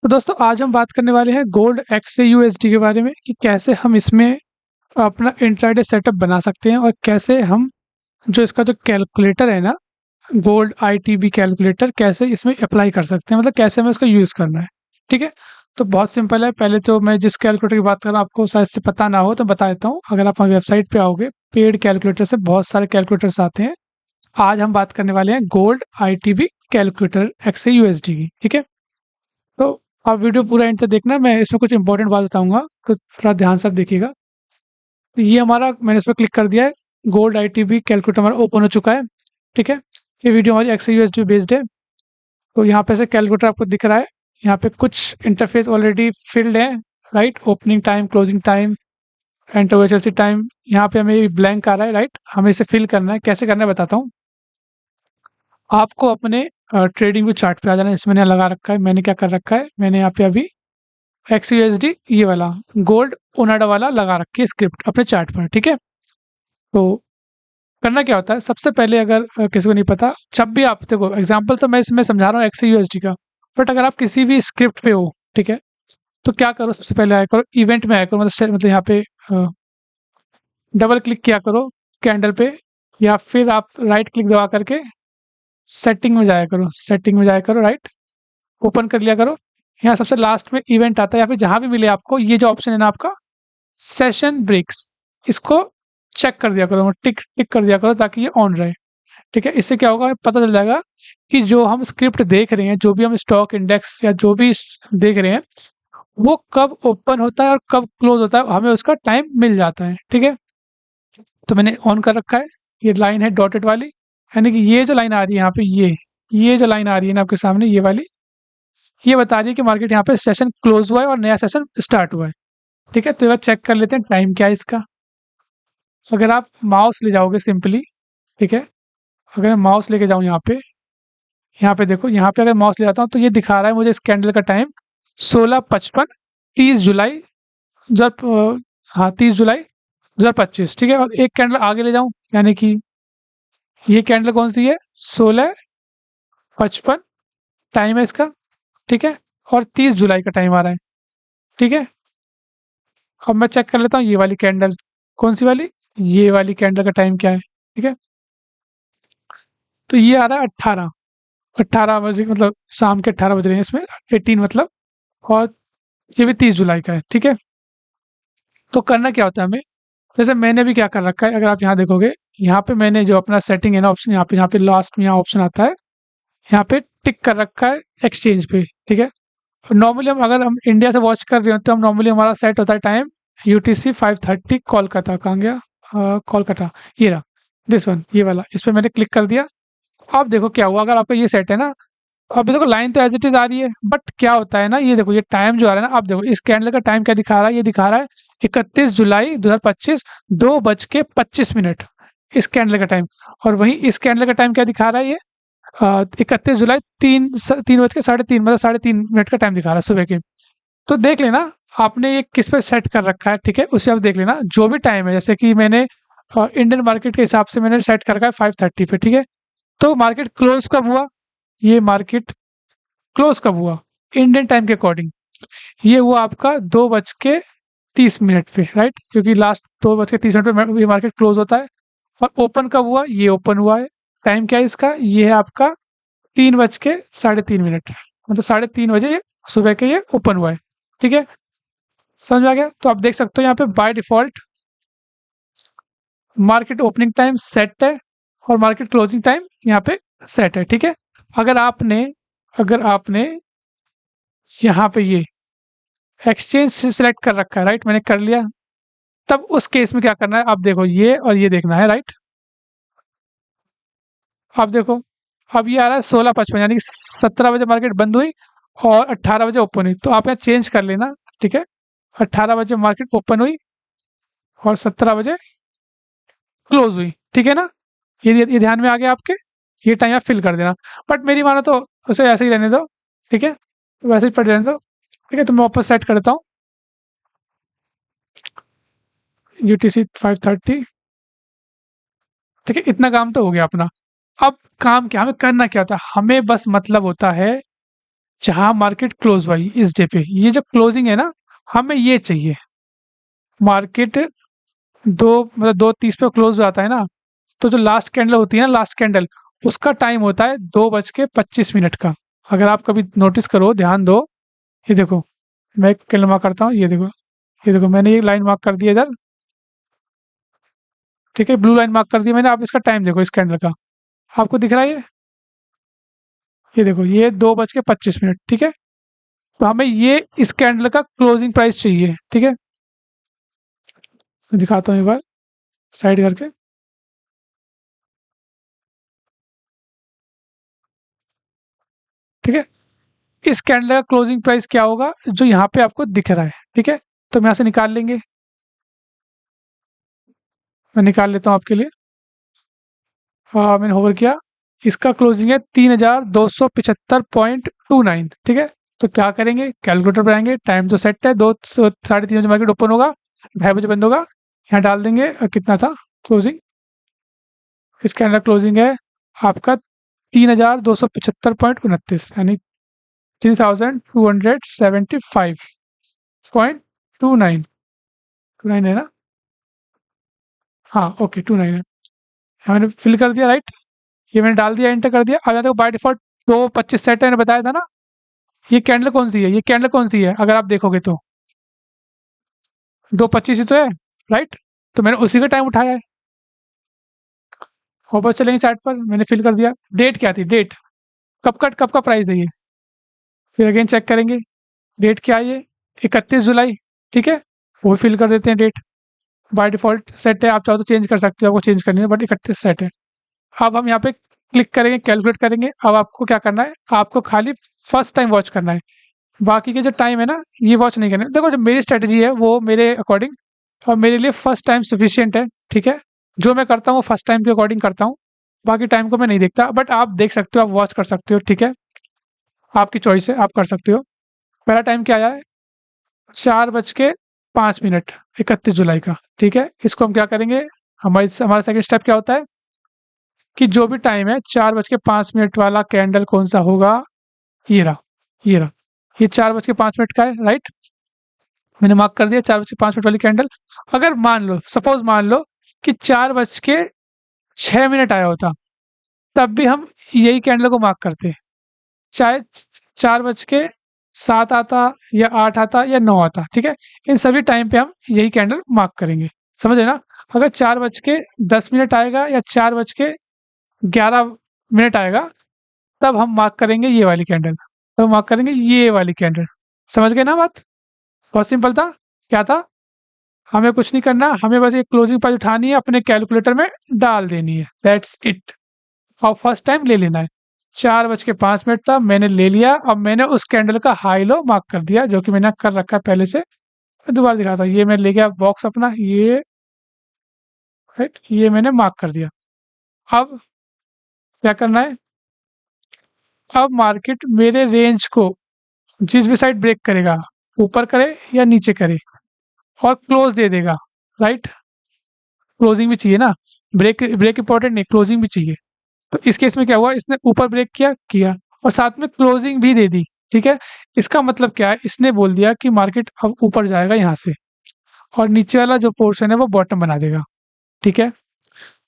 तो दोस्तों आज हम बात करने वाले हैं गोल्ड एक्स से यूएसडी के बारे में कि कैसे हम इसमें अपना इंट्राडे सेटअप बना सकते हैं और कैसे हम जो इसका जो कैलकुलेटर है ना, गोल्ड आईटीबी कैलकुलेटर, कैसे इसमें अप्लाई कर सकते हैं, मतलब कैसे हमें उसका यूज़ करना है। ठीक है, तो बहुत सिंपल है। पहले तो मैं जिस कैलकुलेटर की बात कर रहा हूँ आपको शायद से पता ना हो तो बता देता हूँ। अगर आप हमारी वेबसाइट पे आओगे, पेड कैलकुलेटर से बहुत सारे कैलकुलेटर्स आते हैं। आज हम बात करने वाले हैं गोल्ड आईटीबी कैलकुलेटर एक्स से यूएसडी की। ठीक है, तो आप वीडियो पूरा एंड तक देखना, मैं इसमें कुछ इंपॉर्टेंट बात बताऊंगा, तो थोड़ा ध्यान से आप देखिएगा। ये हमारा, मैंने इस पर क्लिक कर दिया है, गोल्ड आईटीबी कैलकुलेटर हमारा ओपन हो चुका है। ठीक है, ये वीडियो हमारी एक्स यूएसडी बेस्ड है। तो यहाँ पे से कैलकुलेटर आपको दिख रहा है, यहाँ पे कुछ इंटरफेस ऑलरेडी फिल्ड है, right. Opening time, closing time, enter वेचलसी टाइम, यहाँ पे हमें ब्लैंक आ रहा है, राइट। हमें इसे फिल करना है। कैसे करना है बताता हूँ आपको। अपने ट्रेडिंग व्यू चार्ट पे आ जाना है। इसमें मैंने लगा रखा है, मैंने क्या कर रखा है, मैंने यहाँ पे अभी XUSD ये वाला गोल्ड ओनाडा वाला लगा रखी है स्क्रिप्ट अपने चार्ट पर। ठीक है, तो करना क्या होता है, सबसे पहले अगर किसी को नहीं पता, जब भी आप देखो, एग्जांपल तो मैं इसमें समझा रहा हूँ XUSD का, बट अगर आप किसी भी स्क्रिप्ट पे हो, ठीक है, तो क्या करो, सबसे पहले आया करो इवेंट में आया करो, मतलब यहाँ पे डबल क्लिक किया करो कैंडल पे, या फिर आप राइट क्लिक दबा करके सेटिंग में जाया करो, सेटिंग में जाया करो, राइट, ओपन कर लिया करो। यहाँ सबसे लास्ट में इवेंट आता है, या फिर जहां भी मिले आपको ये जो ऑप्शन है ना आपका सेशन ब्रेक्स, इसको चेक कर दिया करो, टिक टिक कर दिया करो ताकि ये ऑन रहे। ठीक है, इससे क्या होगा, पता चल जाएगा कि जो हम स्क्रिप्ट देख रहे हैं, जो भी हम स्टॉक इंडेक्स या जो भी देख रहे हैं, वो कब ओपन होता है और कब क्लोज होता है, हमें उसका टाइम मिल जाता है। ठीक है, तो मैंने ऑन कर रखा है। ये लाइन है डॉटेड वाली, यानी कि ये जो लाइन आ रही है यहाँ पे, ये जो लाइन आ रही है ना आपके सामने, ये वाली, ये बता रही है कि मार्केट यहाँ पे सेशन क्लोज हुआ है और नया सेशन स्टार्ट हुआ है। ठीक है, तो एक बार चेक कर लेते हैं टाइम क्या है इसका। अगर आप माउस ले जाओगे सिंपली, ठीक है, अगर मैं माउस लेके जाऊँ यहाँ पे देखो, यहाँ पे अगर माउस ले जाता हूँ तो ये दिखा रहा है मुझे इस कैंडल का टाइम 16:55, 30 जुलाई 2000, हाँ 30 जुलाई 2025। ठीक है, और एक कैंडल आगे ले जाऊँ, यानी कि ये कैंडल कौन सी है, 16:55 टाइम है इसका। ठीक है, और 30 जुलाई का टाइम आ रहा है। ठीक है, अब मैं चेक कर लेता हूँ ये वाली कैंडल, कौन सी वाली, ये वाली कैंडल का टाइम क्या है। ठीक है, तो ये आ रहा है 18 बजे, मतलब शाम के 18 बज रहे हैं इसमें, 18 मतलब, और ये भी 30 जुलाई का है। ठीक है, तो करना क्या होता है हमें, जैसे मैंने भी क्या कर रखा है, अगर आप यहाँ देखोगे, यहाँ पे मैंने जो अपना सेटिंग है ना ऑप्शन, यहाँ पे लास्ट में यहाँ ऑप्शन आता है, यहाँ पे टिक कर रखा है एक्सचेंज पे। ठीक है, नॉर्मली हम, अगर हम इंडिया से वॉच कर रहे हो तो हम नॉर्मली, हमारा सेट होता है टाइम UTC 5:30 कोलकाता। कहाँ गया, कोलकाता, ये रहा, दिस वन, ये वाला, इस पर मैंने क्लिक कर दिया। अब देखो क्या हुआ, अगर आपका ये सेट है ना, अब देखो लाइन तो एज इट इज आ रही है, बट क्या होता है ना, ये देखो ये टाइम जो आ रहा है ना, अब देखो इस कैंडल का टाइम क्या दिखा रहा है, ये दिखा रहा है 31 जुलाई 2025, 2:25 इस कैंडल का टाइम। और वहीं इस कैंडल का टाइम क्या दिखा रहा है, ये 31 जुलाई 3:03, मतलब 3:30 का टाइम दिखा रहा है सुबह के। तो देख लेना आपने ये किस पे सेट कर रखा है। ठीक है, उसे आप देख लेना, जो भी टाइम है, जैसे कि मैंने इंडियन मार्केट के हिसाब से मैंने सेट कर रखा है 5:30 पे। ठीक है, तो मार्केट क्लोज कब हुआ, ये मार्केट क्लोज कब हुआ इंडियन टाइम के अकॉर्डिंग, ये हुआ आपका 2:30 पे, राइट, क्योंकि लास्ट 2:30 पे ये मार्केट क्लोज होता है। और ओपन कब हुआ, ये ओपन हुआ है, टाइम क्या है इसका, ये है आपका 3:03, मतलब 3:30 बजे ये सुबह के ये ओपन हुआ है। ठीक है, समझ में आ गया। तो आप देख सकते हो यहाँ पे by default market opening time set है और मार्केट क्लोजिंग टाइम यहाँ पे सेट है। ठीक है, अगर आपने यहाँ पे ये एक्सचेंज से सिलेक्ट कर रखा है, राइट, मैंने कर लिया, तब उस केस में क्या करना है, आप देखो ये और ये देखना है, राइट। आप देखो, अब ये आ रहा है 16:55, यानी कि 17 बजे मार्केट बंद हुई और 18 बजे ओपन हुई, तो आप यहाँ चेंज कर लेना। ठीक है, 18 बजे मार्केट ओपन हुई और 17 बजे क्लोज हुई। ठीक है ना, ये ध्यान में आ गया आपके, ये टाइम आप फिल कर देना। बट मेरी मानो तो उसे ऐसे ही रहने दो। ठीक है, वैसे ही पढ़ रहने दो। ठीक है, तो मैं वापस सेट करता हूँ UTC 5:30। ठीक है, इतना काम तो हो गया अपना। अब काम क्या, हमें करना क्या होता है, हमें बस मतलब होता है जहां मार्केट क्लोज हुई इस डे पे, ये जो क्लोजिंग है ना, हमें ये चाहिए। मार्केट 2:30 पे क्लोज हो जाता है ना, तो जो लास्ट कैंडल होती है ना, लास्ट कैंडल, उसका टाइम होता है 2:25 का। अगर आप कभी नोटिस करो, ध्यान दो, ये देखो, मैं एक कैंडल मार्क करता हूँ, ये देखो, ये देखो, मैंने ये लाइन मार्क कर दी है इधर, ठीक है, ब्लू लाइन मार्क कर दी मैंने। आप इसका टाइम देखो इस कैंडल का, आपको दिख रहा है ये देखो, ये 2:25, ठीक है। तो हमें ये इस कैंडल का क्लोजिंग प्राइस चाहिए, ठीक है। मैं दिखाता हूँ एक बार साइड करके, ठीक है। इस कैंडल का क्लोजिंग प्राइस क्या होगा जो यहाँ पे आपको दिख रहा है, ठीक है। तो हम यहाँ से निकाल लेंगे, मैं निकाल लेता हूँ आपके लिए। हाँ, मैंने होवर किया, इसका क्लोजिंग है 3275.29, ठीक है। तो क्या करेंगे, कैलकुलेटर पर आएंगे, टाइम तो सेट है, 2 साढ़े 3 बजे मार्केट ओपन होगा, 2:30 बजे बंद होगा, यहाँ डाल देंगे कितना था क्लोजिंग। इसके अंदर क्लोजिंग है आपका 3275.29, यानी 3275.29 है ना। हाँ ओके, 29 है, मैंने फिल कर दिया, राइट। ये मैंने डाल दिया, एंटर कर दिया। अब यहाँ देखो बाय डिफॉल्ट 2:25 सेट है, मैंने बताया था ना। ये कैंडल कौन सी है, ये कैंडल कौन सी है, अगर आप देखोगे तो 2:25 ही तो है, राइट। तो मैंने उसी का टाइम उठाया है। वापस चलेंगे चार्ट पर, मैंने फिल कर दिया। डेट क्या थी, डेट कब का प्राइस है ये, फिर अगेन चेक करेंगे। डेट क्या है ये, 31 जुलाई, ठीक है। वो भी फिल कर देते हैं डेट, बाय डिफॉल्ट सेट है, आप चाहो तो चेंज कर सकते हो, आपको चेंज करनी है, बट 31 सेट है। अब हम यहाँ पे क्लिक करेंगे, कैलकुलेट करेंगे। अब आपको क्या करना है, आपको खाली फर्स्ट टाइम वॉच करना है, बाकी के जो टाइम है ना, ये वॉच नहीं करना है। देखो, जो मेरी स्ट्रेटजी है वो मेरे अकॉर्डिंग और मेरे लिए फर्स्ट टाइम सफिशियंट है, ठीक है। जो मैं करता हूँ वो फर्स्ट टाइम के अकॉर्डिंग करता हूँ, बाकी टाइम को मैं नहीं देखता, बट आप देख सकते हो, आप वॉच कर सकते हो, ठीक है। आपकी चॉइस है, आप कर सकते हो। पहला टाइम क्या आया है, 4:05, 31 जुलाई का, ठीक है। इसको हम क्या करेंगे, हमारा सेकंड स्टेप क्या होता है कि जो भी टाइम है 4:05 वाला कैंडल कौन सा होगा, ये रहा, ये रहा, ये 4:05 का है, राइट। मैंने मार्क कर दिया 4:05 वाली कैंडल। अगर मान लो, सपोज मान लो कि 4:06 आया होता, तब भी हम यही कैंडल को मार्क करते, चाहे 4:07 आता या 8 आता या 9 आता, ठीक है। इन सभी टाइम पे हम यही कैंडल मार्क करेंगे, समझ रहे ना। अगर 4:10 आएगा या 4:11 आएगा, तब हम मार्क करेंगे ये वाली कैंडल, तब मार्क करेंगे ये वाली कैंडल। समझ गए ना बात, बहुत सिंपल था। क्या था, हमें कुछ नहीं करना, हमें बस एक क्लोजिंग प्राइस उठानी है, अपने कैलकुलेटर में डाल देनी है, दैट्स इट। और फर्स्ट टाइम ले लेना है। 4:05 था, मैंने ले लिया। अब मैंने उस कैंडल का हाई लो मार्क कर दिया, जो कि मैंने कर रखा है पहले से। मैं दोबारा दिखाता हूँ, ये मैं ले गया बॉक्स अपना, ये राइट, ये मैंने मार्क कर दिया। अब क्या करना है, अब मार्केट मेरे रेंज को जिस भी साइड ब्रेक करेगा, ऊपर करे या नीचे करे, और क्लोज दे देगा, राइट। क्लोजिंग भी चाहिए ना, ब्रेक ब्रेक इंपॉर्टेंट नहीं, क्लोजिंग भी चाहिए। तो इस केस में क्या हुआ, इसने ऊपर ब्रेक किया किया और साथ में क्लोजिंग भी दे दी, ठीक है। इसका मतलब क्या है, इसने बोल दिया कि मार्केट अब ऊपर जाएगा यहाँ से, और नीचे वाला जो पोर्शन है वो बॉटम बना देगा, ठीक है।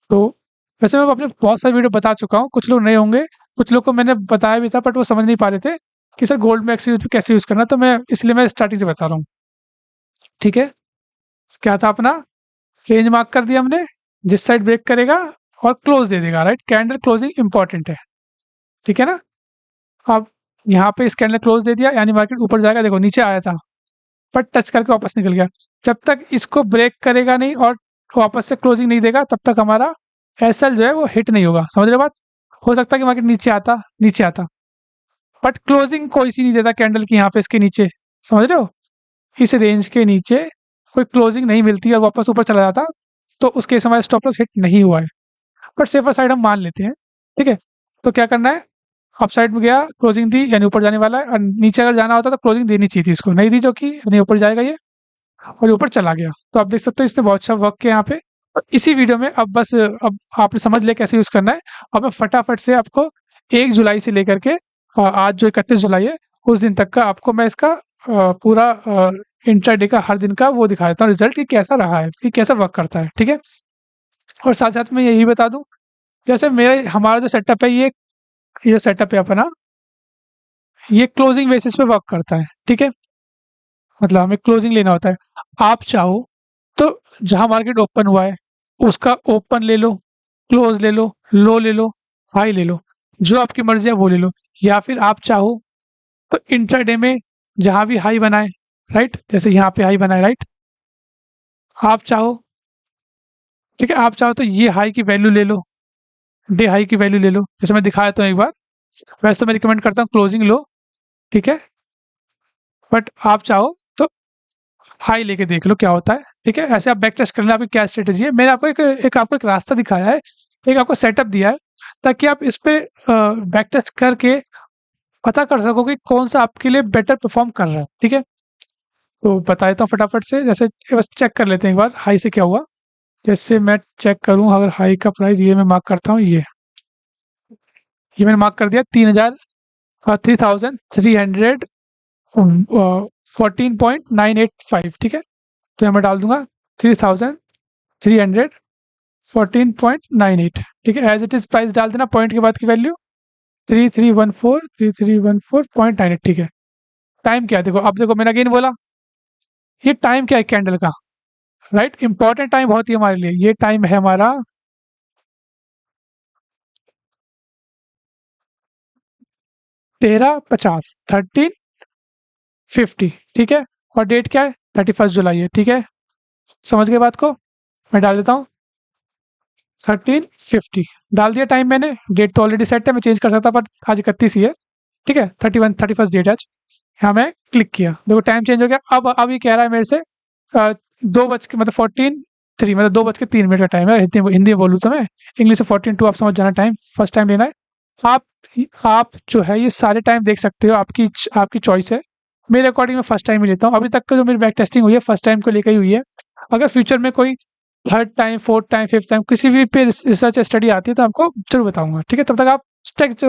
तो वैसे मैं अपने बहुत सारे वीडियो बता चुका हूँ, कुछ लोग नए होंगे, कुछ लोग को मैंने बताया भी था, बट वो समझ नहीं पा रहे थे कि सर गोल्ड में एक्सचेंज कैसे यूज करना, तो मैं इसलिए मैं स्टार्टिंग से बता रहा हूँ, ठीक है। क्या था अपना, रेंज मार्क कर दिया हमने, जिस साइड ब्रेक करेगा और क्लोज दे देगा, राइट। कैंडल क्लोजिंग इंपॉर्टेंट है, ठीक है ना। अब यहाँ पे इस कैंडल क्लोज दे दिया, यानी मार्केट ऊपर जाएगा, देखो नीचे आया था पर टच करके वापस निकल गया। जब तक इसको ब्रेक करेगा नहीं और वापस से क्लोजिंग नहीं देगा, तब तक हमारा एसएल जो है वो हिट नहीं होगा, समझ रहे हो बात। हो सकता है कि मार्केट नीचे आता, बट क्लोजिंग कोई सी नहीं देता कैंडल की यहाँ पे इसके नीचे, समझ रहे हो। इस रेंज के नीचे कोई क्लोजिंग नहीं मिलती और वापस ऊपर चला जाता, तो उस केस में हमारा स्टॉप लॉस हिट नहीं हुआ है, बट सेफर साइड हम मान लेते हैं, ठीक है। तो क्या करना है, अप साइड में गया, क्लोजिंग दी, यानी ऊपर जाने वाला है, और नीचे अगर जाना होता तो क्लोजिंग देनी चाहिए थी, इसको नहीं दी, जो कि यानी ऊपर जाएगा ये, और ऊपर चला गया। तो आप देख सकते हो इसने बहुत अच्छा वर्क किया यहाँ पे। और इसी वीडियो में अब बस अब आपने समझ लिया कैसे यूज करना है। अब मैं फटाफट से आपको 1 जुलाई से लेकर के आज जो 31 जुलाई है उस दिन तक का आपको मैं इसका पूरा इंट्राडे का हर दिन का वो दिखा देता हूँ रिजल्ट कि कैसा रहा है, कि कैसा वर्क करता है, ठीक है? और साथ-साथ मैं यही बता दूँ, जैसे मेरे हमारा जो सेटअप है ये सेटअप है अपना, ये क्लोजिंग बेसिस पे वर्क करता है, ठीक है? मतलब हमें क्लोजिंग लेना होता है। आप चाहो तो जहाँ मार्केट ओपन हुआ है, उसका ओपन ले लो, क्लोज़ ले लो ले लो, हाई ले लो, जो आपकी मर्ज़ी है वो ले लो। या फिर आप चाहो तो इंट्राडे में जहाँ भी हाई बना है, राइट? जैसे यहाँ पे हाई बना है, राइट? आप चाहो, ठीक है? आप चाहो तो ये हाई की वैल्यू ले लो, डे हाई की वैल्यू ले लो। जैसे मैं दिखा देता हूँ एक बार। वैसे तो मैं रिकमेंड करता हूँ क्लोजिंग लो, ठीक है? बट आप चाहो तो हाई लेके देख लो क्या होता है, ठीक है? ऐसे आप बैक टेस्ट कर लेना आपकी क्या स्ट्रैटेजी है। मैंने आपको एक रास्ता दिखाया है, एक आपको सेटअप दिया है, ताकि आप इस पे बैक टेस्ट करके पता कर सको कि कौन-सा आपके लिए बेटर परफ़ॉर्म कर रहा है, ठीक है? तो बता देता हूँ फटाफट से, जैसे बस चेक कर लेते हैं एक बार हाई से क्या हुआ। जैसे मैं चेक करूँ अगर हाई का प्राइस ये मैं मार्क करता हूँ ये मैंने मार्क कर दिया 3300 14.985, ठीक है? तो यहाँ मैं डाल दूँगा 3314.98, ठीक है? एज़ इट इज़ प्राइस डाल देना, पॉइंट के बाद की वैल्यू 3314 ठीक है? टाइम क्या है देखो, अब देखो मैंने अगेन बोला, ये टाइम क्या है कैंडल का, राइट? इंपॉर्टेंट टाइम बहुत ही हमारे लिए, ये टाइम है हमारा 13:50 13:50, ठीक है? और डेट क्या है 31 जुलाई है, ठीक है? समझ गए बात को? मैं डाल देता हूँ 13:50 डाल दिया टाइम मैंने, डेट तो ऑलरेडी सेट है, मैं चेंज कर सकता पर आज 31 ही है, ठीक है? 31 डेट है आज। यहाँ मैं क्लिक किया, देखो टाइम चेंज हो गया। अब ये कह रहा है मेरे से 2 बज के मतलब 14:03 मतलब 2:03 का टाइम है। हिंदी हिंदी में बोलूँ तो मैं, इंग्लिश में 14:02 आप समझ जाना टाइम, फर्स्ट टाइम लेना है। आप आप जो है ये सारे टाइम देख सकते हो, आपकी चॉइस है। मेरे अकॉर्डिंग मैं फर्स्ट टाइम ही लेता हूँ। अभी तक का जो मेरी बैक टेस्टिंग हुई है फर्स्ट टाइम को लेकर ही हुई है। अगर फ्यूचर में कोई third time, fourth time, fifth time किसी भी पे रिसर्च स्टडी आती है तो आपको ज़रूर बताऊँगा, ठीक है? तब तक आप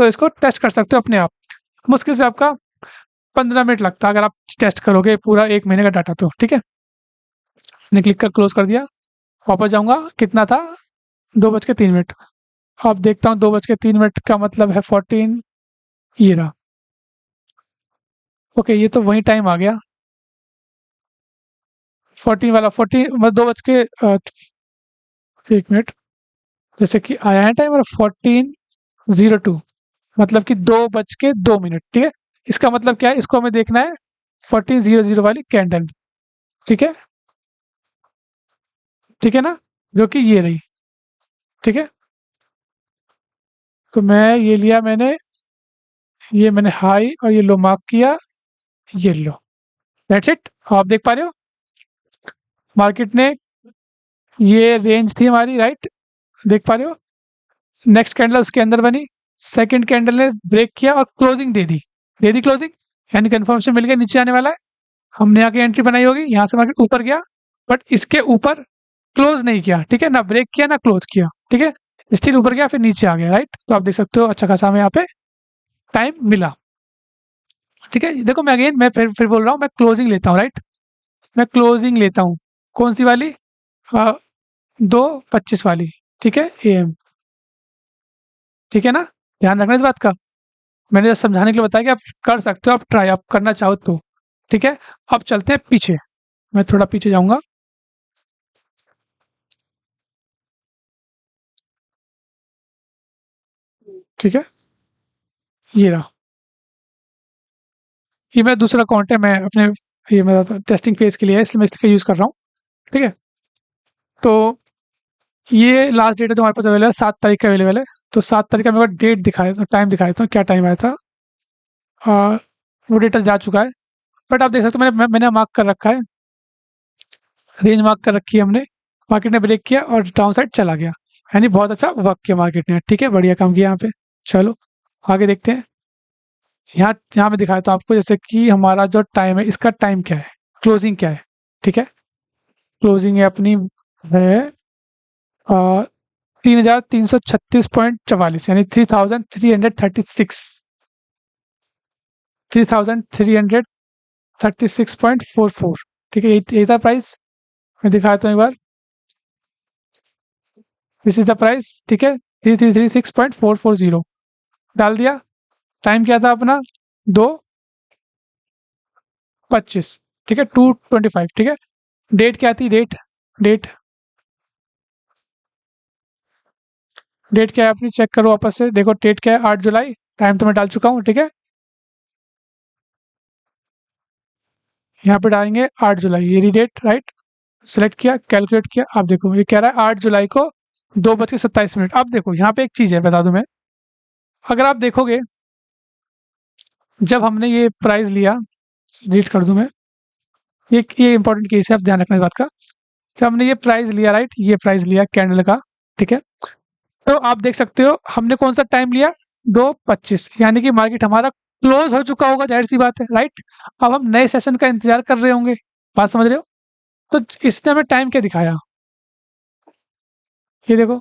इसको टेस्ट कर सकते हो अपने आप। मुश्किल से आपका 15 मिनट लगता है अगर आप टेस्ट करोगे पूरा 1 महीने का डाटा तो, ठीक है? मैंने क्लिक कर क्लोज़ कर दिया। वापस जाऊँगा, कितना था 2:03। अब देखता हूँ 2:03 का मतलब है 14, ये रहा। ओके, ये तो वही टाइम आ गया। 14 वाला 14 मतलब 2 बज के 1 मिनट जैसे कि आया है टाइम, और 14:02 मतलब कि 2:02, ठीक है? इसका मतलब क्या है, इसको हमें देखना है 14:00 वाली कैंडल, ठीक है? ठीक है ना? जो कि ये रही, ठीक है? तो मैं ये लिया मैंने, ये मैंने हाई और ये लो मार्क किया, ये लो, दैट्स इट। आप देख पा रहे हो मार्केट ने, ये रेंज थी हमारी, राइट? देख पा रहे हो? नेक्स्ट कैंडल उसके अंदर बनी, सेकंड कैंडल ने ब्रेक किया और क्लोजिंग दे दी क्लोजिंग, यानी कंफर्मेशन मिल गया नीचे आने वाला है। हमने आके एंट्री बनाई होगी, यहाँ से मार्केट ऊपर गया, बट इसके ऊपर क्लोज नहीं किया, ठीक है? ना ब्रेक किया ना क्लोज किया, ठीक है? स्टिल ऊपर गया फिर नीचे आ गया, राइट? तो आप देख सकते हो अच्छा खासा हमें यहाँ पे टाइम मिला, ठीक है? देखो मैं फिर बोल रहा हूँ, मैं क्लोजिंग लेता हूँ, राइट? मैं क्लोजिंग लेता हूँ, कौन सी वाली? 2:25 वाली, ठीक है? AM, ठीक है ना? ध्यान रखना इस बात का। मैंने जस्ट समझाने के लिए बताया कि आप कर सकते हो, आप ट्राई आप करना चाहो तो, ठीक है? अब चलते हैं पीछे, मैं थोड़ा पीछे जाऊँगा, ठीक है? ये रहा, ये मेरा दूसरा अकाउंट है, मैं अपने ये मेरा टेस्टिंग फेज़ के लिए है, इसलिए मैं इसका यूज़ कर रहा हूँ, ठीक है? तो ये लास्ट डेट है जो हमारे पास अवेलेबल है, 7 तारीख का अवेलेबल है। तो 7 तारीख का मेरे को डेट दिखाया था, टाइम दिखाया था, क्या टाइम आया था? अ, वो डेटा जा चुका है, बट आप देख सकते हो मैंने मार्क कर रखा है, रेंज मार्क कर रखी है हमने। मार्केट ने ब्रेक किया और डाउन साइड चला गया, यानी बहुत अच्छा वर्क किया मार्केट ने, ठीक है? बढ़िया काम किया यहाँ पे। चलो आगे देखते हैं। यहाँ यहाँ मैं दिखाया था आपको, जैसे कि हमारा जो टाइम है इसका टाइम क्या है, क्लोजिंग क्या है, ठीक है? क्लोजिंग है अपनी है 3336.44, यानी 3336, 3336.44। ठीक है, यही था प्राइस। मैं दिखाता हूँ एक बार। This is the price. ठीक है, 3336.440 डाल दिया। टाइम क्या था अपना? 2:25। ठीक है, 2:25। ठीक है, डेट क्या थी? डेट डेट क्या है अपनी? चेक करो वापस से, देखो डेट क्या है? 8 जुलाई। टाइम तो मैं डाल चुका हूँ। ठीक है, यहाँ पे डालेंगे 8 जुलाई, ये रही डेट, राइट। सेलेक्ट किया, कैलकुलेट किया। अब देखो ये कह रहा है 8 जुलाई को 2:27। अब देखो यहाँ पे एक चीज है, बता दूं मैं। अगर आप देखोगे, जब हमने ये प्राइस लिया, रीड कर दूं मैं, ये इंपॉर्टेंट केस है, आप ध्यान रखना इस बात का। जब हमने ये प्राइस लिया, राइट, ये प्राइस लिया कैंडल का। ठीक है, तो आप देख सकते हो हमने कौन सा टाइम लिया? 2:25, यानी कि मार्केट हमारा क्लोज हो चुका होगा, जाहिर सी बात है, राइट। अब हम नए सेशन का इंतजार कर रहे होंगे। बात समझ रहे हो? तो इसने हमें टाइम क्या दिखाया? ये देखो,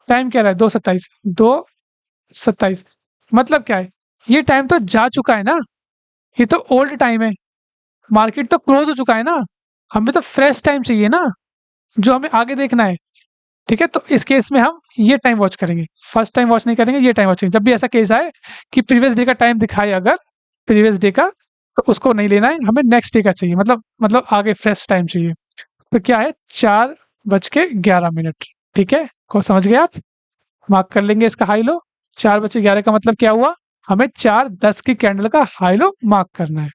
टाइम क्या रहा है? 2:27। मतलब क्या है? ये टाइम तो जा चुका है ना, ये तो ओल्ड टाइम है। मार्केट तो क्लोज हो चुका है ना, हमें तो फ्रेश टाइम चाहिए ना, जो हमें आगे देखना है। ठीक है, तो इस केस में हम ये टाइम वॉच करेंगे, फर्स्ट टाइम वॉच नहीं करेंगे, ये टाइम वॉच करेंगे। जब भी ऐसा केस आए कि प्रीवियस डे का टाइम दिखाए अगर, प्रीवियस डे का, तो उसको नहीं लेना है, हमें नेक्स्ट डे का चाहिए, मतलब आगे फ्रेश टाइम चाहिए। तो क्या है? 4:11। ठीक है, को समझ गए आप? मार्क कर लेंगे इसका हाई लो। 4:11 का मतलब क्या हुआ? हमें 4:10 की कैंडल का हाई लो मार्क करना है।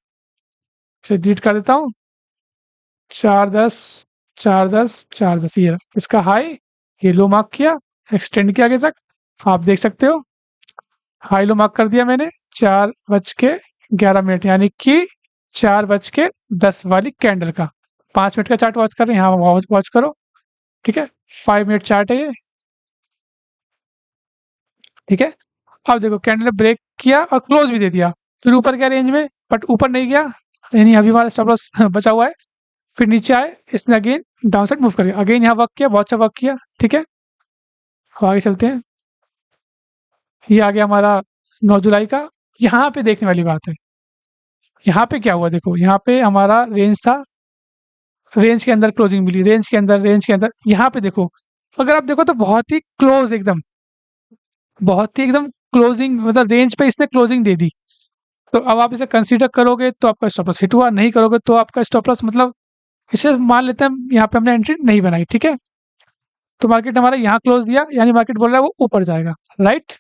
इसे डिलीट कर देता हूँ। 4:10, 4:10, 4:10, ये रहा इसका हाई। ये लो मार्क किया, एक्सटेंड किया आगे तक, आप देख सकते हो। हाई लो मार्क कर दिया मैंने 4:11, यानी कि 4:10 वाली कैंडल का। 5 मिनट का चार्ट वॉच कर रहे हैं, यहाँ वॉच करो। ठीक है, 5 मिनट चार्ट है ये। ठीक है, अब देखो कैंडल ने ब्रेक किया और क्लोज भी दे दिया, फिर ऊपर गया रेंज में, बट ऊपर नहीं गया, यानी अभी हमारा स्टॉप लॉस बचा हुआ है। फिर नीचे आए, इसने अगेन डाउन साइड मूव कर गया, अगेन यहाँ वर्क किया, बहुत अच्छा वर्क किया। ठीक है, अब आगे चलते हैं। ये आ गया हमारा 9 जुलाई का। यहाँ पे देखने वाली बात है, यहाँ पे क्या हुआ? देखो यहाँ पे हमारा रेंज था, रेंज के अंदर क्लोजिंग मिली, रेंज के अंदर यहाँ पे देखो, अगर आप देखो तो बहुत ही क्लोज, एकदम क्लोजिंग, मतलब रेंज पे इसने क्लोजिंग दे दी। तो अब आप इसे कंसीडर करोगे तो आपका स्टॉप लॉस हिट हुआ, नहीं करोगे तो आपका स्टॉप लॉस, मतलब इसे मान लेते हैं यहाँ पे हमने एंट्री नहीं बनाई। ठीक है, तो मार्केट हमारा यहाँ क्लोज दिया, यानी मार्केट बोल रहा है वो ऊपर जाएगा, राइट।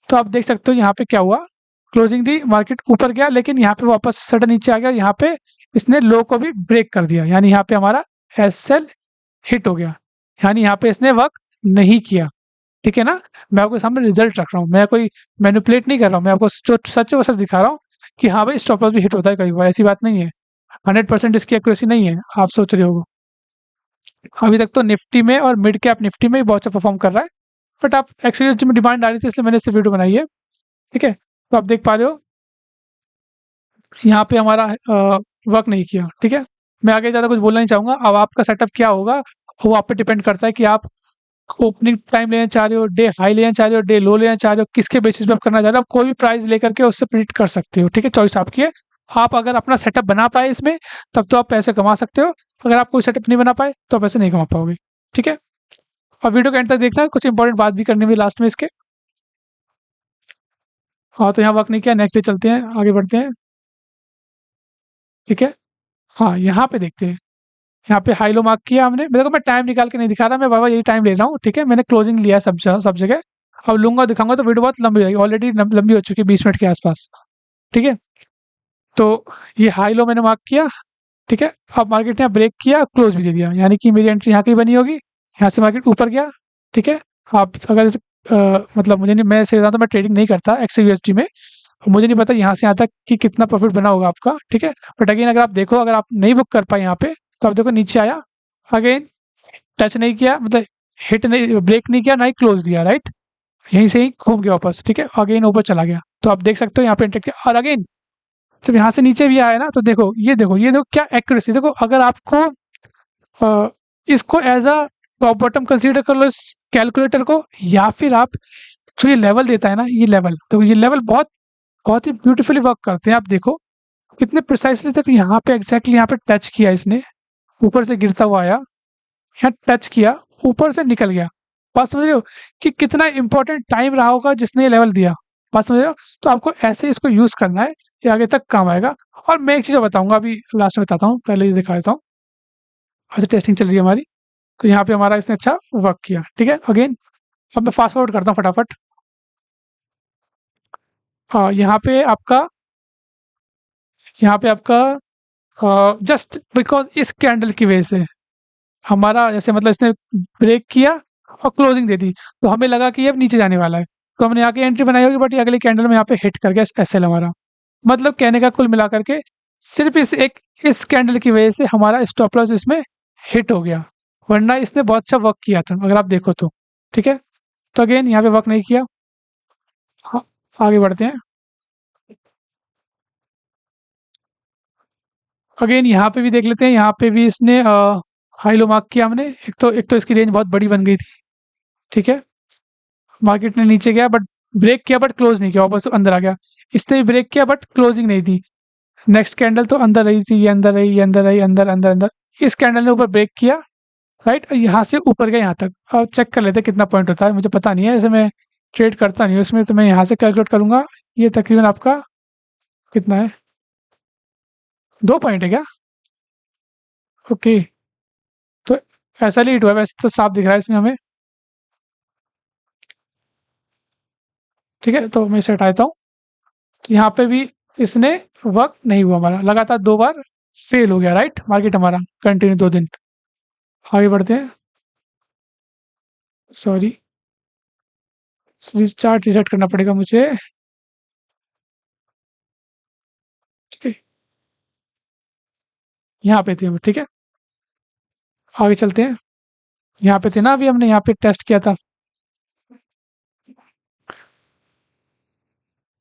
तो आप देख सकते हो यहाँ पे क्या हुआ, क्लोजिंग दी, मार्केट ऊपर गया, लेकिन यहाँ पे वापस सडन नीचे आ गया, यहाँ पे इसने लो को भी ब्रेक कर दिया, यानी यहाँ पे हमारा एसएल हिट हो गया, यानी यहाँ पे इसने वर्क नहीं किया। ठीक है ना, मैं आपके सामने रिजल्ट रख रहा हूँ, मैं कोई मैनिपुलेट नहीं कर रहा हूँ, मैं आपको जो सच है वो सच दिखा रहा हूँ कि हाँ भाई स्टॉप लॉस भी हिट होता है कई बार, ऐसी बात नहीं है। 100% इसकी एक्यूरेसी नहीं है, आप सोच रहे हो। अभी तक तो निफ्टी में और मिड कैप निफ्टी में ही बहुत अच्छा परफॉर्म कर रहा है, बट आप एक्चुअली में डिमांड आ रही थी, इसलिए मैंने इससे वीडियो बनाई है। ठीक है, तो आप देख पा रहे हो यहाँ पे हमारा वर्क नहीं किया। ठीक है, मैं आगे ज़्यादा कुछ बोलना नहीं चाहूँगा, अब आपका सेटअप क्या होगा वो आप पे डिपेंड करता है कि आप ओपनिंग टाइम लेना चाह रहे हो, डे हाई लेना चाह रहे हो, डे लो लेना चाह रहे हो, किसके बेसिस पे आप करना चाह रहे हो। आप कोई भी प्राइस लेकर के उससे प्रिडिक्ट कर सकते हो। ठीक है, चॉइस आपकी है। आप अगर अपना सेटअप बना पाए इसमें, तब तो आप पैसे कमा सकते हो। अगर आप कोई सेटअप नहीं बना पाए तो आप पैसे नहीं कमा पाओगे। ठीक है, और वीडियो के एंड तक देखना, कुछ इंपॉर्टेंट बात भी करनी है लास्ट में इसके। हाँ, तो यहाँ वर्क नहीं किया, नेक्स्ट डे चलते हैं, आगे बढ़ते हैं। ठीक है, हाँ यहाँ पे देखते हैं, यहाँ पे हाई लो मार्क किया हमने। देखो मैं टाइम निकाल के नहीं दिखा रहा, मैं बाबा यही टाइम ले रहा हूँ। ठीक है, मैंने क्लोजिंग लिया है सब जगह। अब लूंगा दिखाऊंगा तो वीडियो बहुत लंबी हो जाएगी, ऑलरेडी लंबी हो चुकी है 20 मिनट के आसपास। ठीक है, तो ये हाई लो मैंने मार्क किया। ठीक है, अब मार्केट ने ब्रेक किया, क्लोज भी दे दिया, यानी कि मेरी एंट्री यहाँ की बनी होगी, यहाँ से मार्केट ऊपर गया। ठीक है, आप अगर मतलब मुझे नहीं, मैं सही बताऊं तो मैं ट्रेडिंग नहीं करता XAUSD में, मुझे नहीं पता यहाँ से यहाँ तक कि कितना प्रॉफिट बना होगा आपका। ठीक है, बट अगेन अगर आप देखो, अगर आप नहीं बुक कर पाए यहाँ पे, तो आप देखो नीचे आया, अगेन टच नहीं किया, मतलब हिट नहीं, ब्रेक नहीं किया, ना ही क्लोज दिया, राइट। यहीं से ही घूम गया वापस। ठीक है, अगेन ऊपर चला गया, तो आप देख सकते हो यहाँ पे एंटर किया, और अगेन जब यहाँ से नीचे भी आया ना, तो देखो ये देखो क्या एक्यूरेसी। देखो अगर आपको इसको as a top bottom consider कर लो इस कैलकुलेटर को, या फिर आप जो ये लेवल देता है ना, ये लेवल, तो ये लेवल बहुत बहुत ही ब्यूटीफुली वर्क करते हैं। आप देखो कितने प्रिसाइसली तक यहाँ पे एग्जैक्टली यहाँ पे टच किया इसने, ऊपर से गिरता हुआ आया, यहाँ टच किया, ऊपर से निकल गया। बात समझ रहे हो कि कितना इंपॉर्टेंट टाइम रहा होगा जिसने ये लेवल दिया। बात समझ रहे हो? तो आपको ऐसे इसको यूज करना है, ये आगे तक काम आएगा। और मैं एक चीज़ और बताऊंगा, अभी लास्ट में बताता हूँ, पहले ये दिखा देता हूँ। अच्छा, टेस्टिंग चल रही है हमारी, तो यहाँ पे हमारा इसने अच्छा वर्क किया। ठीक है, अगेन अब मैं फास्ट फॉरवर्ड करता हूँ फटाफट। हाँ, यहाँ पे आपका जस्ट बिकॉज इस कैंडल की वजह से हमारा जैसे मतलब इसने ब्रेक किया और क्लोजिंग दे दी, तो हमें लगा कि ये अब नीचे जाने वाला है, तो हमने यहाँ की एंट्री बनाई होगी, बट ये अगली कैंडल में यहाँ पे हिट कर गया एसएल हमारा। मतलब कहने का कुल मिला करके सिर्फ इस कैंडल की वजह से हमारा स्टॉप लॉस इसमें हिट हो गया, वरना इसने बहुत अच्छा वर्क किया था अगर आप देखो तो। ठीक है, तो अगेन यहाँ पे वर्क नहीं किया। हाँ, आगे बढ़ते हैं। अगेन यहाँ पे भी देख लेते हैं, यहाँ पे भी इसने हाई लो मार्क किया हमने। एक तो इसकी रेंज बहुत बड़ी बन गई थी। ठीक है, मार्केट ने नीचे गया बट ब्रेक किया, बट क्लोज नहीं किया, वापस अंदर आ गया। इसने भी ब्रेक किया बट क्लोजिंग नहीं थी। नेक्स्ट कैंडल तो अंदर रही थी, ये अंदर रही, ये अंदर रही, अंदर अंदर अंदर। इस कैंडल ने ऊपर ब्रेक किया, राइट, यहाँ से ऊपर गया यहाँ तक। अब चेक कर लेते हैं कितना पॉइंट होता है, मुझे पता नहीं है, ऐसे मैं ट्रेड करता नहीं हूँ इसमें, तो मैं यहाँ से कैलकुलेट करूंगा। ये तकरीबन आपका कितना है, 2 पॉइंट है क्या? ओके, तो ऐसा लीड हुआ है, वैसे तो साफ दिख रहा है इसमें हमें। ठीक है, तो मैं इसे हटा देता हूँ। तो यहाँ पे भी इसने वर्क नहीं हुआ, हमारा लगातार 2 बार फेल हो गया, राइट, मार्केट हमारा कंटिन्यू 2 दिन। आगे बढ़ते हैं। सॉरी, चार्ट रिसेट करना पड़ेगा मुझे। ठीक है, यहाँ पे थे हम। ठीक है, आगे चलते हैं। यहाँ पे थे ना, अभी हमने यहाँ पे टेस्ट किया था।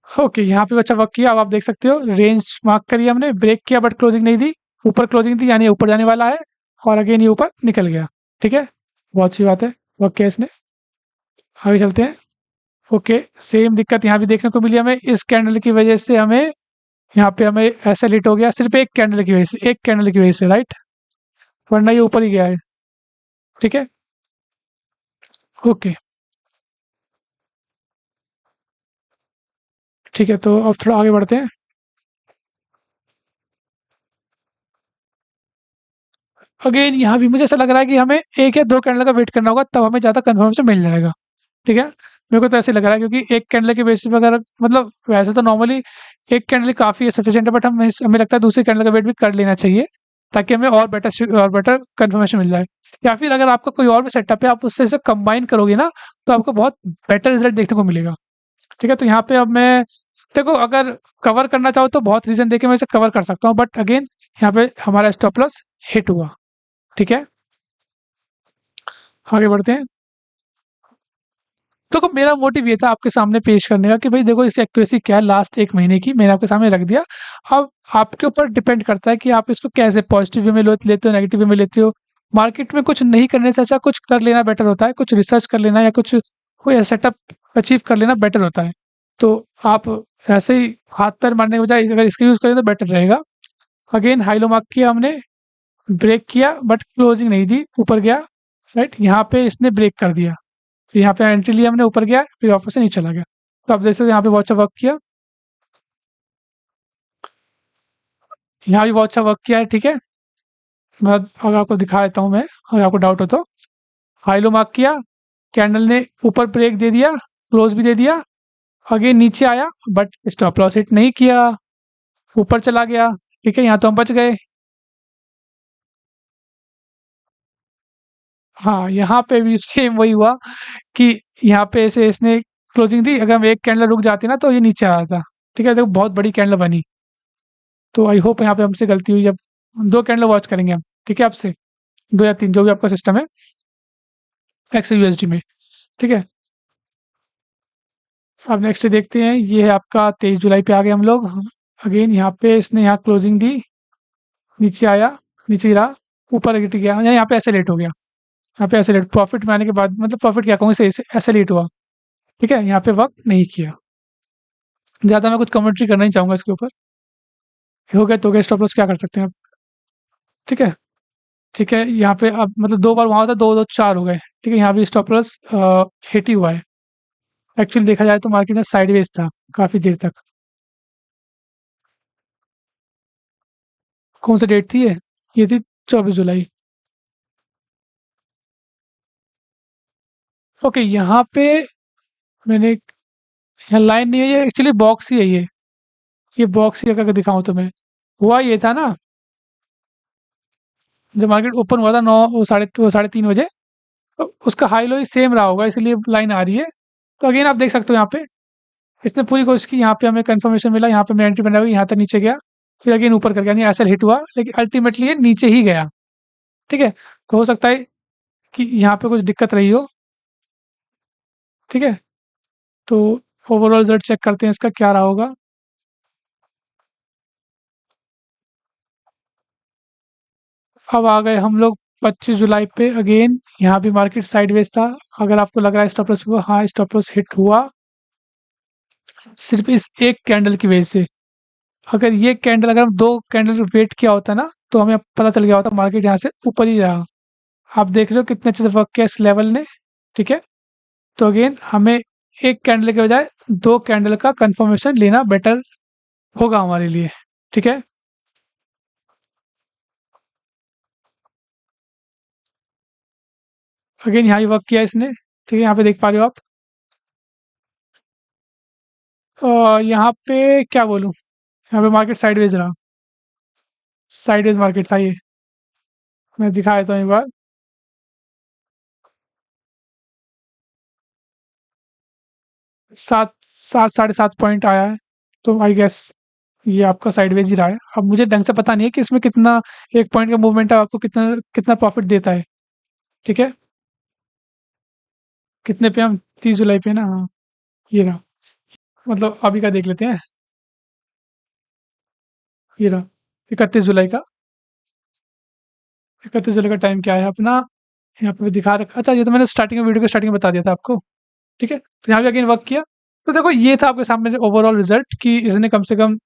ओके, यहाँ पे अच्छा वर्क किया। अब आप देख सकते हो रेंज मार्क करी हमने, ब्रेक किया बट क्लोजिंग नहीं दी, ऊपर क्लोजिंग थी, यानी ऊपर जाने वाला है, और अगेन ये ऊपर निकल गया। ठीक है, बहुत अच्छी बात है, वर्क किया इसने। आगे चलते हैं। ओके, सेम दिक्कत यहाँ भी देखने को मिली हमें, इस कैंडल की वजह से हमें यहाँ पे हमें ऐसा लिट हो गया, सिर्फ एक कैंडल की वजह से, एक कैंडल की वजह से, राइट, वरना ये ऊपर ही गया है। ठीक है, ओके, ठीक है, तो अब थोड़ा आगे बढ़ते हैं। अगेन यहाँ भी मुझे ऐसा लग रहा है कि हमें 1 या 2 कैंडल का वेट करना होगा, तब हमें ज़्यादा कन्फर्मेशन मिल जाएगा। ठीक है, मेरे को तो ऐसे लग रहा है, क्योंकि एक कैंडल के बेसिस पे अगर मतलब वैसे तो नॉर्मली एक कैंडल काफ़ी सफिशिएंट है, बट हमें लगता है दूसरी कैंडल का वेट भी कर लेना चाहिए, ताकि हमें और बेटर कन्फर्मेशन मिल जाए। या फिर अगर आपका कोई और भी सेटअप है, आप उससे इसे कंबाइन करोगे ना, तो आपको बहुत बेटर रिजल्ट देखने को मिलेगा। ठीक है, तो यहाँ पे अब मैं देखो, अगर कवर करना चाहो तो बहुत रीज़न देके मैं इसे कवर कर सकता हूँ, बट अगेन यहाँ पे हमारा स्टॉप लॉस हिट हुआ। ठीक है, आगे बढ़ते हैं। देखो, मेरा मोटिव ये था आपके सामने पेश करने का कि भाई देखो इसकी एक्यूरेसी क्या है, लास्ट 1 महीने की मैंने आपके सामने रख दिया। अब आपके ऊपर डिपेंड करता है कि आप इसको कैसे पॉजिटिव वे में लेते हो, नेगेटिव वे में लेते हो। मार्केट में कुछ नहीं करने से अच्छा कुछ कर लेना बेटर होता है, कुछ रिसर्च कर लेना या कुछ कोई सेटअप अचीव कर लेना बेटर होता है। तो आप ऐसे ही हाथ पैर मारने के बजाय अगर इसका यूज़ करें तो बेटर रहेगा। अगेन हाई लो मार्क किया हमने, ब्रेक किया बट क्लोजिंग नहीं दी, ऊपर गया, राइट, यहाँ पे इसने ब्रेक कर दिया, फिर यहाँ पे एंट्री लिया हमने, ऊपर गया, फिर वापस से नीचे चला गया। तो आप देख सकते हो यहाँ पे बहुत अच्छा वर्क किया, यहाँ भी बहुत अच्छा वर्क किया है। ठीक है, मैं अगर आपको दिखा देता हूँ, मैं अगर आपको डाउट हो तो। हाई लो मार्क किया, कैंडल ने ऊपर ब्रेक दे दिया, क्लोज भी दे दिया, अगेन नीचे आया बट स्टॉप लॉस हिट नहीं किया, ऊपर चला गया। ठीक है, यहाँ तो हम बच गए। हाँ, यहाँ पे भी सेम वही हुआ कि यहाँ पे ऐसे इसने क्लोजिंग दी, अगर हम एक कैंडल रुक जाती ना तो ये नीचे आ जाता। ठीक है, देखो बहुत बड़ी कैंडल बनी, तो आई होप यहाँ पे हमसे गलती हुई। अब 2 कैंडल वॉच करेंगे हम, ठीक है, आपसे 2 या 3 जो भी आपका सिस्टम है एक्स यूएसडी में। ठीक है, अब नेक्स्ट देखते हैं, ये है आपका 23 जुलाई पे आ गए हम लोग। अगेन यहाँ पे इसने यहाँ क्लोजिंग दी, नीचे आया, नीचे गिरा, ऊपर गिर गया, यानी यहाँ पे ऐसे लेट हो गया। यहाँ पे ऐसे लेट प्रॉफिट में आने के बाद, मतलब प्रॉफिट क्या कहूँ, इसे ऐसे लेट हुआ। ठीक है, यहाँ पे वर्क नहीं किया। ज़्यादा मैं कुछ कमेंट्री करना ही चाहूँगा इसके ऊपर। हो गया स्टॉप लॉस क्या कर सकते हैं आप? ठीक है? ठीक है, यहाँ पे अब मतलब 2 बार वहाँ होता है, 2-2 4 हो गए। ठीक है, यहाँ भी स्टॉप लॉस हिट ही हुआ है। एक्चुअली देखा जाए तो मार्केट में साइडवेज था काफ़ी देर तक। कौन सी डेट थी ये? ये थी 24 जुलाई। ओके, यहाँ पे मैंने यहाँ लाइन नहीं है, ये एक्चुअली बॉक्स ही है ये। ये बॉक्स ही अगर दिखाऊँ तुम्हें। हुआ ये था ना, जब मार्केट ओपन हुआ था 9 वो साढ़े 3 बजे, तो उसका हाई लो ही सेम रहा होगा, इसलिए लाइन आ रही है। तो अगेन आप देख सकते हो यहाँ पे, इसने पूरी कोशिश की, यहाँ पे हमें कंफर्मेशन मिला, यहाँ पे मैं एंट्री बना हुई, यहाँ तक नीचे गया, फिर अगेन ऊपर कर गया, यानी ऐसा हिट हुआ, लेकिन अल्टीमेटली ये नीचे ही गया। ठीक है? तो हो सकता है कि यहाँ पे कुछ दिक्कत रही हो। ठीक है? तो ओवरऑल रिजल्ट चेक करते हैं इसका क्या रहा होगा। अब आ गए हम लोग 25 जुलाई पे अगेन, यहाँ भी मार्केट साइडवेज था। अगर आपको लग रहा है स्टॉप लॉस हुआ, हाँ स्टॉप लॉस हिट हुआ, सिर्फ इस एक कैंडल की वजह से। अगर ये कैंडल, अगर हम 2 कैंडल वेट किया होता ना, तो हमें पता चल गया होता मार्केट यहाँ से ऊपर ही रहा। आप देख रहे हो कितने अच्छे से वर्क किया इस लेवल ने। ठीक है? तो अगेन हमें एक कैंडल के बजाय 2 कैंडल का कंफर्मेशन लेना बेटर होगा हमारे लिए। ठीक है? अगेन यहाँ भी वर्क किया इसने। ठीक है, यहाँ पे देख पा रहे हो आप। यहाँ पे क्या बोलूँ, यहाँ पे मार्केट साइडवेज रहा, साइडवेज मार्केट था ये। मैं दिखा देता हूँ एक बार। 7 साढ़े 7 पॉइंट आया है, तो आई गेस ये आपका साइडवेज ही रहा है। अब मुझे ढंग से पता नहीं है कि इसमें कितना 1 पॉइंट का मूवमेंट है, आपको कितना कितना प्रॉफिट देता है। ठीक है? कितने पे हम 30 जुलाई पे ना, हाँ, ये रहा। मतलब अभी का देख लेते हैं, ये रहा 31 जुलाई का। 31 जुलाई का टाइम क्या है अपना, यहाँ पे भी दिखा रखा। अच्छा, ये तो मैंने स्टार्टिंग में, वीडियो के स्टार्टिंग में बता दिया था आपको। ठीक है? तो यहाँ पे अगेन वर्क किया। तो देखो ये था आपके सामने ओवरऑल रिजल्ट, कि इसने कम से कम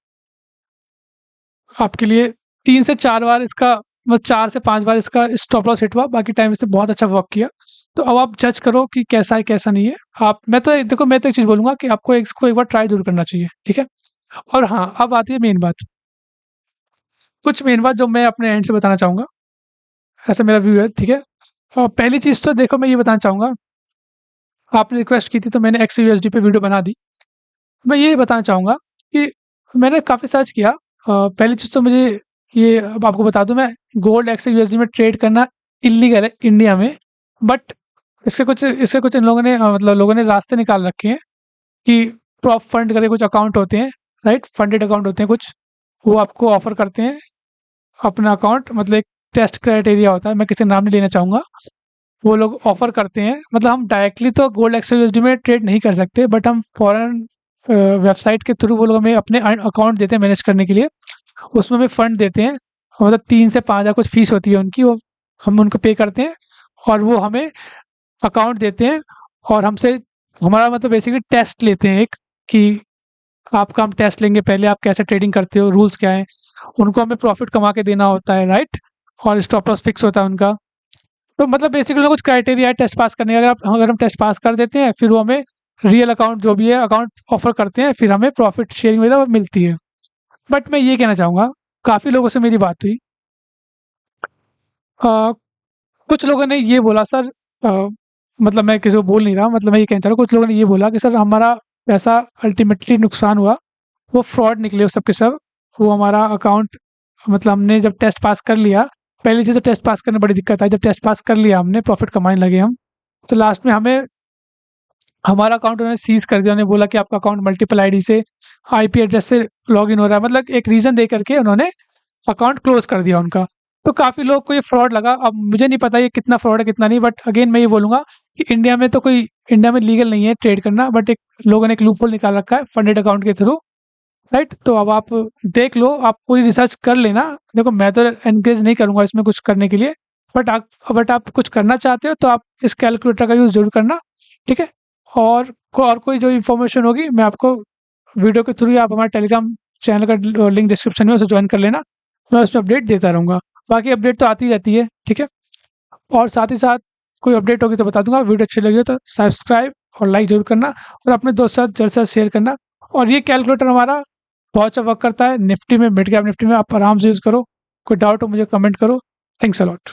आपके लिए 3 से 4 बार इसका, मतलब 4 से 5 बार इसका स्टॉप लॉस हिट हुआ, बाकी टाइम इसने बहुत अच्छा वर्क किया। तो अब आप जज करो कि कैसा है कैसा नहीं है। आप, मैं तो देखो, मैं तो एक चीज़ बोलूँगा कि आपको इसको एक बार ट्राई ज़रूर करना चाहिए। ठीक है? और हाँ, अब आती है मेन बात। कुछ मेन बात जो मैं अपने एंड से बताना चाहूँगा, ऐसा मेरा व्यू है। ठीक है? और पहली चीज़ तो देखो, मैं ये बताना चाहूँगा, आपने रिक्वेस्ट की थी तो मैंने XUSD पे वीडियो बना दी। मैं ये बताना चाहूँगा कि मैंने काफ़ी सर्च किया। पहली चीज़ तो मुझे ये, अब आपको बता दूँ मैं, गोल्ड XUSD में ट्रेड करना इल्लीगल है इंडिया में। बट इसके कुछ इन लोगों ने मतलब लोगों ने रास्ते निकाल रखे हैं, कि प्रॉप फंड करके कुछ अकाउंट होते हैं, राइट? फंडेड अकाउंट होते हैं कुछ, वो आपको ऑफ़र करते हैं अपना अकाउंट, मतलब एक टेस्ट क्राइटेरिया होता है, मैं किसी का नाम नहीं लेना चाहूँगा। वो लोग ऑफ़र करते हैं, मतलब हम डायरेक्टली तो गोल्ड XUSD में ट्रेड नहीं कर सकते, बट हम फॉरेन वेबसाइट के थ्रू वो लोग हमें अपने अकाउंट देते हैं मैनेज करने के लिए। उसमें हमें फंड देते हैं, मतलब 3 से 5 हज़ार कुछ फ़ीस होती है उनकी, वो हम उनको पे करते हैं, और वो हमें अकाउंट देते हैं, और हमसे, हमारा मतलब बेसिकली टेस्ट लेते हैं एक, कि आपका हम टेस्ट लेंगे पहले, आप कैसे ट्रेडिंग करते हो, रूल्स क्या हैं। उनको हमें प्रॉफ़िट कमा के देना होता है, राइट? और स्टॉप लॉस फिक्स होता है उनका। तो मतलब बेसिकली कुछ क्राइटेरिया है टेस्ट पास करने का। अगर हम टेस्ट पास कर देते हैं, फिर वो हमें रियल अकाउंट जो भी है अकाउंट ऑफर करते हैं, फिर हमें प्रॉफिट शेयरिंग वगैरह मिलती है। बट मैं ये कहना चाहूँगा, काफ़ी लोगों से मेरी बात हुई, अ, कुछ लोगों ने ये बोला सर, अ, मतलब मैं किसी को बोल नहीं रहा, मतलब मैं ये कहना चाह रहा हूँ, कुछ लोगों ने ये बोला कि सर हमारा पैसा अल्टीमेटली नुकसान हुआ, वो फ्रॉड निकले वो सब के सब। वो हमारा अकाउंट, मतलब हमने जब टेस्ट पास कर लिया, पहली चीज़ तो टेस्ट पास करने में बड़ी दिक्कत आई, जब टेस्ट पास कर लिया हमने, प्रॉफिट कमाने लगे हम, तो लास्ट में हमें हमारा अकाउंट उन्होंने सीज़ कर दिया। उन्होंने बोला कि आपका अकाउंट मल्टीपल आईडी से, आईपी एड्रेस से लॉगिन हो रहा है, मतलब एक रीज़न दे करके उन्होंने अकाउंट क्लोज़ कर दिया उनका। तो काफ़ी लोग को ये फ्रॉड लगा। अब मुझे नहीं पता ये कितना फ्रॉड है कितना नहीं, बट अगेन मैं ये बोलूँगा कि इंडिया में लीगल नहीं है ट्रेड करना, बट एक लोगों ने एक लूपहोल निकाल रखा है फंडेड अकाउंट के थ्रू, राइट? तो अब आप देख लो, आप पूरी रिसर्च कर लेना। देखो मैं तो एनकरेज नहीं करूँगा इसमें कुछ करने के लिए, बट आप कुछ करना चाहते हो तो आप इस कैलकुलेटर का यूज़ ज़रूर करना। ठीक है? और कोई जो इन्फॉर्मेशन होगी मैं आपको वीडियो के थ्रू ही आप हमारे टेलीग्राम चैनल का लिंक डिस्क्रिप्शन में उसे ज्वाइन कर लेना। मैं उसमें अपडेट देता रहूँगा। बाकी अपडेट तो आती रहती है, ठीक है? और साथ ही साथ कोई अपडेट होगी तो बता दूँगा। वीडियो अच्छी लगी हो तो सब्सक्राइब और लाइक ज़रूर करना और अपने दोस्तों के साथ ज़रूर से शेयर करना। और ये कैलकुलेटर हमारा बहुत अच्छा वर्क करता है निफ्टी में, मिड कैप निफ्टी में। आप आराम से यूज़ करो। कोई डाउट हो मुझे कमेंट करो। Thanks a lot.